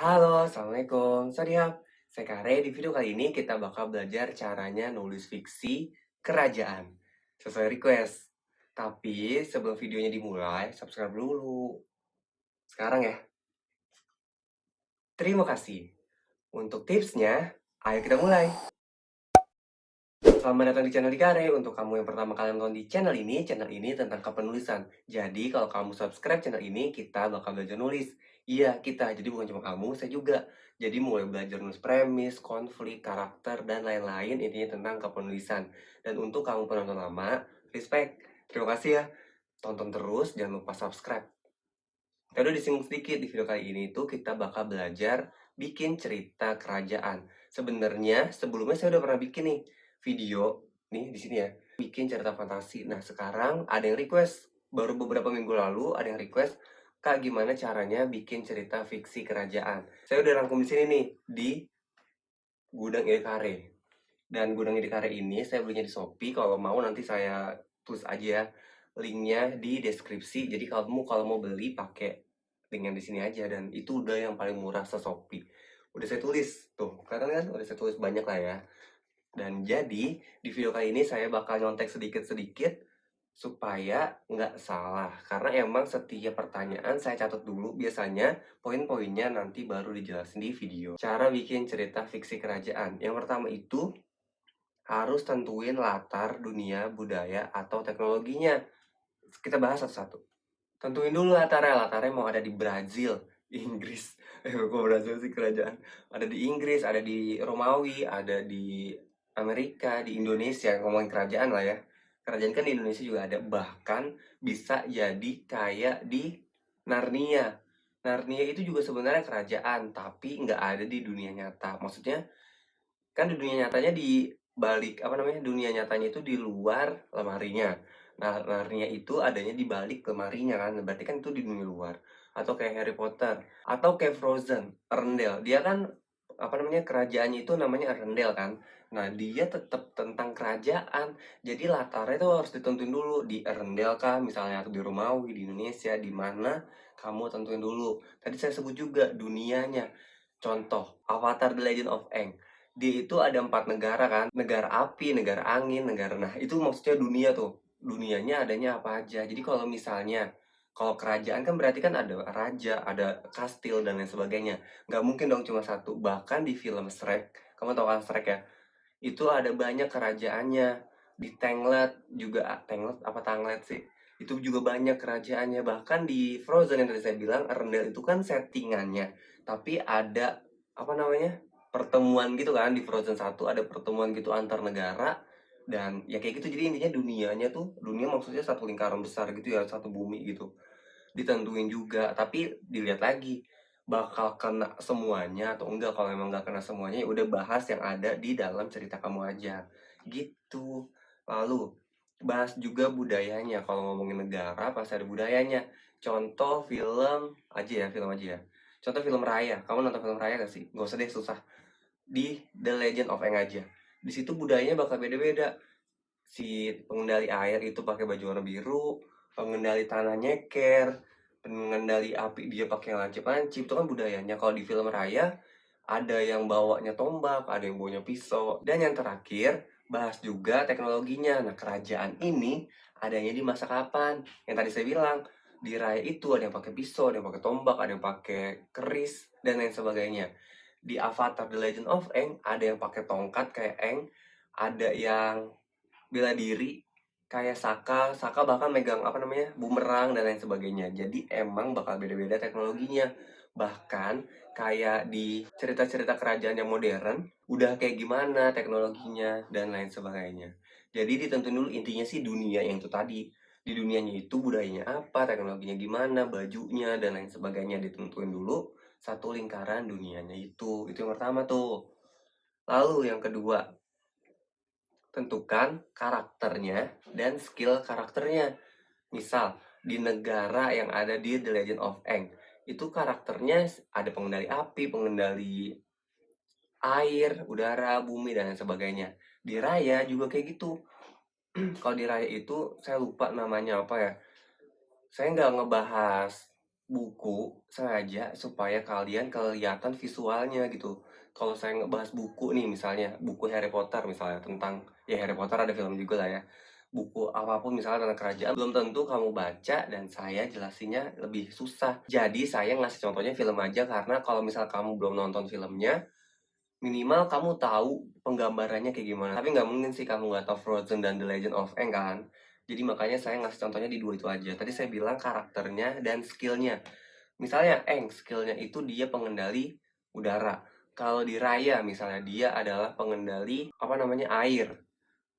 Halo, Assalamualaikum. Sawadee. Saya Kare. Di video kali ini kita bakal belajar caranya nulis fiksi kerajaan sesuai request. Tapi sebelum videonya dimulai, subscribe dulu. Sekarang ya. Terima kasih. Untuk tipsnya, ayo kita mulai. Selamat datang di channel Dikare. Untuk kamu yang pertama kali nonton di channel ini tentang kepenulisan. Jadi kalau kamu subscribe channel ini, kita bakal belajar nulis. Iya, kita. Jadi bukan cuma kamu, saya juga. Jadi mulai belajar nulis premis, konflik, karakter, dan lain-lain intinya tentang kepenulisan. Dan untuk kamu penonton lama, respect. Terima kasih ya. Tonton terus, jangan lupa subscribe. Tadi udah disinggung sedikit di video kali ini tuh kita bakal belajar bikin cerita kerajaan. Sebenarnya sebelumnya saya udah pernah bikin nih video nih di sini ya, bikin cerita fantasi. Nah, sekarang ada yang request baru beberapa minggu lalu ada yang request, "Kak, gimana caranya bikin cerita fiksi kerajaan?" Saya udah rangkum di sini nih di Gudang Ide Kare. Dan Gudang Ide Kare ini saya belinya di Shopee. Kalau mau nanti saya tulis aja linknya di deskripsi. Jadi kalau mau beli pakai link yang di sini aja dan itu udah yang paling murah se-Shopee. Udah saya tulis tuh, kelihatan kan? Udah saya tulis banyak lah ya. Dan jadi di video kali ini saya bakal nyontek sedikit-sedikit supaya nggak salah. Karena emang setiap pertanyaan saya catat dulu. Biasanya poin-poinnya nanti baru dijelasin di video. Cara bikin cerita fiksi kerajaan. Yang pertama itu harus tentuin latar dunia, budaya, atau teknologinya. Kita bahas satu-satu. Tentuin dulu latarnya mau ada di Brazil, Inggris. Kok Brazil sih kerajaan? Ada di Inggris, ada di Romawi, ada di Amerika, di Indonesia. Ngomongin kerajaan lah ya. Kerajaan kan di Indonesia juga ada. Bahkan bisa jadi kayak di Narnia. Narnia itu juga sebenarnya kerajaan, tapi nggak ada di dunia nyata. Maksudnya kan di dunia nyatanya di balik apa namanya, dunia nyatanya itu di luar lemarinya. Nah, Narnia itu adanya di balik lemarinya kan, berarti kan itu di dunia luar. Atau kayak Harry Potter, atau kayak Frozen, Arendelle. Dia kan apa namanya, kerajaannya itu namanya Arendelle kan. Nah, dia tetap tentang kerajaan. Jadi latarnya itu harus ditentuin dulu di Arendelle kah, misalnya atau di Romawi, di Indonesia, di mana kamu tentuin dulu. Tadi saya sebut juga dunianya. Contoh, Avatar The Legend of Aang. Dia itu ada 4 negara kan, negara api, negara angin, negara nah itu maksudnya dunia tuh, dunianya adanya apa aja. Jadi kalau misalnya, kalau kerajaan kan berarti kan ada raja, ada kastil dan lain sebagainya. Nggak mungkin dong cuma satu, bahkan di film Shrek, kamu tahu kan Shrek ya? Itu ada banyak kerajaannya. Di Tangled juga, Tangled apa Tanglet sih? Itu juga banyak kerajaannya. Bahkan di Frozen yang tadi saya bilang, Arendelle itu kan settingannya. Tapi ada, apa namanya, pertemuan gitu kan. Di Frozen 1 ada pertemuan gitu antar negara. Dan ya kayak gitu, jadi intinya dunianya tuh, dunia maksudnya satu lingkaran besar gitu ya, satu bumi gitu. Ditentuin juga, tapi dilihat lagi bakal kena semuanya atau enggak. Kalau emang nggak kena semuanya ya udah bahas yang ada di dalam cerita kamu aja gitu. Lalu bahas juga budayanya. Kalau ngomongin negara pasti ada budayanya. Contoh film aja ya, film aja ya. Contoh film Raya, kamu nonton film Raya gak sih? Gak usah deh, susah. Di The Legend of Aang aja, di situ budayanya bakal beda-beda. Si pengendali air itu pakai baju warna biru, pengendali tanah nyeker, pengendali api dia pakai lancip-lancip, itu kan budayanya. Kalau di film Raya, ada yang bawanya tombak, ada yang bawanya pisau, dan yang terakhir bahas juga teknologinya. Nah, kerajaan ini adanya di masa kapan? Yang tadi saya bilang, di Raya itu ada yang pakai pisau, ada yang pakai tombak, ada yang pakai keris, dan lain sebagainya. Di Avatar The Legend of Aang ada yang pakai tongkat kayak Aang, ada yang bela diri kayak Saka bahkan megang apa namanya, bumerang dan lain sebagainya. Jadi emang bakal beda-beda teknologinya. Bahkan kayak di cerita-cerita kerajaan yang modern, udah kayak gimana teknologinya dan lain sebagainya. Jadi ditentuin dulu intinya sih dunia yang itu tadi. Di dunianya itu budayanya apa, teknologinya gimana, bajunya dan lain sebagainya ditentuin dulu satu lingkaran dunianya itu. Itu yang pertama tuh. Lalu yang kedua, tentukan karakternya dan skill karakternya. Misal, di negara yang ada di The Legend of Aang, itu karakternya ada pengendali api, pengendali air, udara, bumi, dan lain sebagainya. Di Raya juga kayak gitu. Kalau di Raya itu, saya lupa namanya apa ya. Saya nggak ngebahas buku sengaja supaya kalian kelihatan visualnya gitu. Kalau saya ngebahas buku nih misalnya, buku Harry Potter misalnya tentang ya Harry Potter ada film juga lah ya. Buku apapun misalnya tentang kerajaan, belum tentu kamu baca dan saya jelasinnya lebih susah. Jadi saya ngasih contohnya film aja karena kalau misal kamu belum nonton filmnya, minimal kamu tahu penggambarannya kayak gimana. Tapi nggak mungkin sih kamu nggak tahu Frozen dan The Legend of Aang kan. Jadi makanya saya ngasih contohnya di dua itu aja. Tadi saya bilang karakternya dan skillnya. Misalnya Eng, skillnya itu dia pengendali udara. Kalau di Raya misalnya dia adalah pengendali apa namanya air.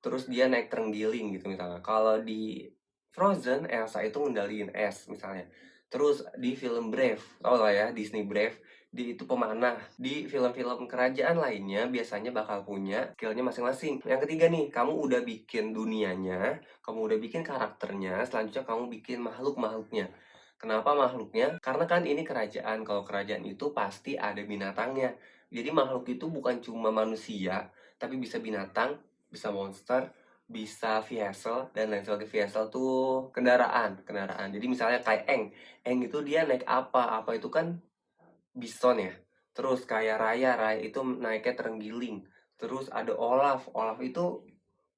Terus dia naik terenggiling gitu misalnya. Kalau di Frozen, Elsa itu ngendaliin es misalnya. Terus di film Brave, tau lah ya Disney Brave, dia itu pemanah. Di film-film kerajaan lainnya biasanya bakal punya skillnya masing-masing. Yang ketiga nih, kamu udah bikin dunianya, kamu udah bikin karakternya, selanjutnya kamu bikin makhluk-makhluknya. Kenapa makhluknya? Karena kan ini kerajaan. Kalau kerajaan itu pasti ada binatangnya. Jadi makhluk itu bukan cuma manusia, tapi bisa binatang, bisa monster, bisa vehicle, dan lain sebagainya. Vehicle tuh kendaraan, kendaraan. Jadi misalnya kayak Eng. Eng itu dia naik apa? Apa itu kan bison ya. Terus kayak Raya, Raya itu naiknya terenggiling. Terus ada Olaf, Olaf itu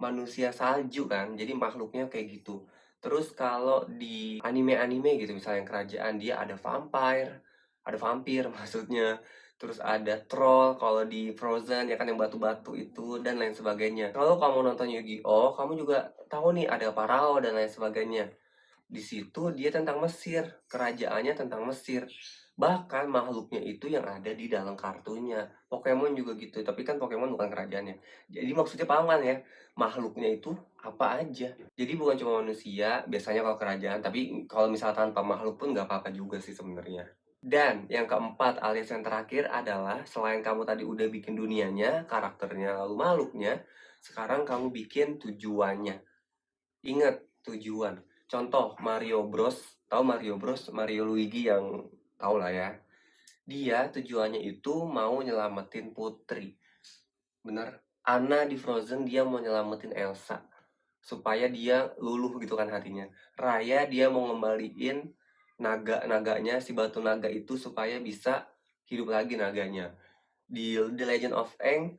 manusia salju kan. Jadi makhluknya kayak gitu. Terus kalau di anime-anime gitu misalnya yang kerajaan dia ada vampir maksudnya. Terus ada troll kalau di Frozen ya kan yang batu-batu itu dan lain sebagainya. Kalau kamu nonton Yu-Gi-Oh, kamu juga tahu nih ada Pharaoh dan lain sebagainya. Di situ dia tentang Mesir, kerajaannya tentang Mesir. Bahkan makhluknya itu yang ada di dalam kartunya. Pokemon juga gitu, tapi kan Pokemon bukan kerajaannya. Jadi maksudnya paham kan ya? Makhluknya itu apa aja. Jadi bukan cuma manusia, biasanya kalau kerajaan, tapi kalau misal tanpa makhluk pun nggak apa-apa juga sih sebenarnya. Dan yang keempat alias yang terakhir adalah selain kamu tadi udah bikin dunianya, karakternya, lalu makhluknya, sekarang kamu bikin tujuannya. Ingat tujuan. Contoh Mario Bros. Tahu Mario Bros? Mario Luigi yang tahu lah ya. Dia tujuannya itu mau nyelamatin Putri. Bener? Anna di Frozen dia mau nyelamatin Elsa supaya dia luluh gitu kan hatinya. Raya dia mau ngembaliin naga-naganya si batu naga itu supaya bisa hidup lagi naganya. Di The Legend of Aang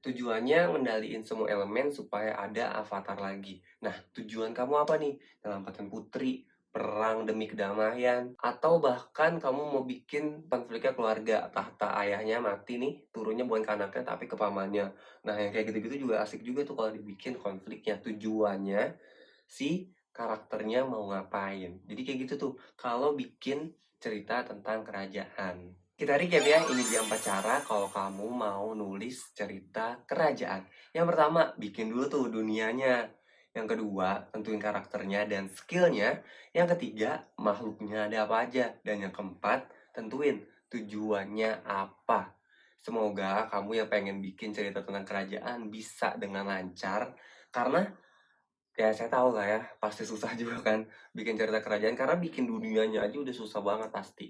tujuannya ngendaliin semua elemen supaya ada avatar lagi. Nah, tujuan kamu apa nih? Nyelamatin putri, perang demi kedamaian, atau bahkan kamu mau bikin konfliknya keluarga, tahta ayahnya mati nih, turunnya bukan ke anaknya tapi ke pamannya. Nah, yang kayak gitu-gitu juga asik juga tuh kalau dibikin konfliknya. Tujuannya si karakternya mau ngapain. Jadi kayak gitu tuh kalau bikin cerita tentang kerajaan. Kita recap ya, ini dia 4 cara kalau kamu mau nulis cerita kerajaan. Yang pertama, bikin dulu tuh dunianya. Yang kedua, tentuin karakternya dan skillnya. Yang ketiga, makhluknya ada apa aja. Dan yang keempat, tentuin tujuannya apa. Semoga kamu yang pengen bikin cerita tentang kerajaan bisa dengan lancar. Karena ya saya tahu lah ya, pasti susah juga kan bikin cerita kerajaan karena bikin dunianya aja udah susah banget pasti.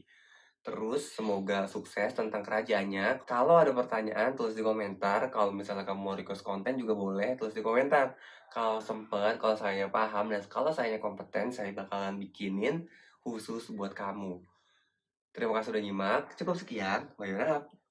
Terus semoga sukses tentang kerajaannya. Kalau ada pertanyaan tulis di komentar. Kalau misalnya kamu mau request konten juga boleh tulis di komentar. Kalau sempet, kalau saya paham dan kalau saya kompeten, saya bakalan bikinin khusus buat kamu. Terima kasih sudah nyimak. Cukup sekian. Bye.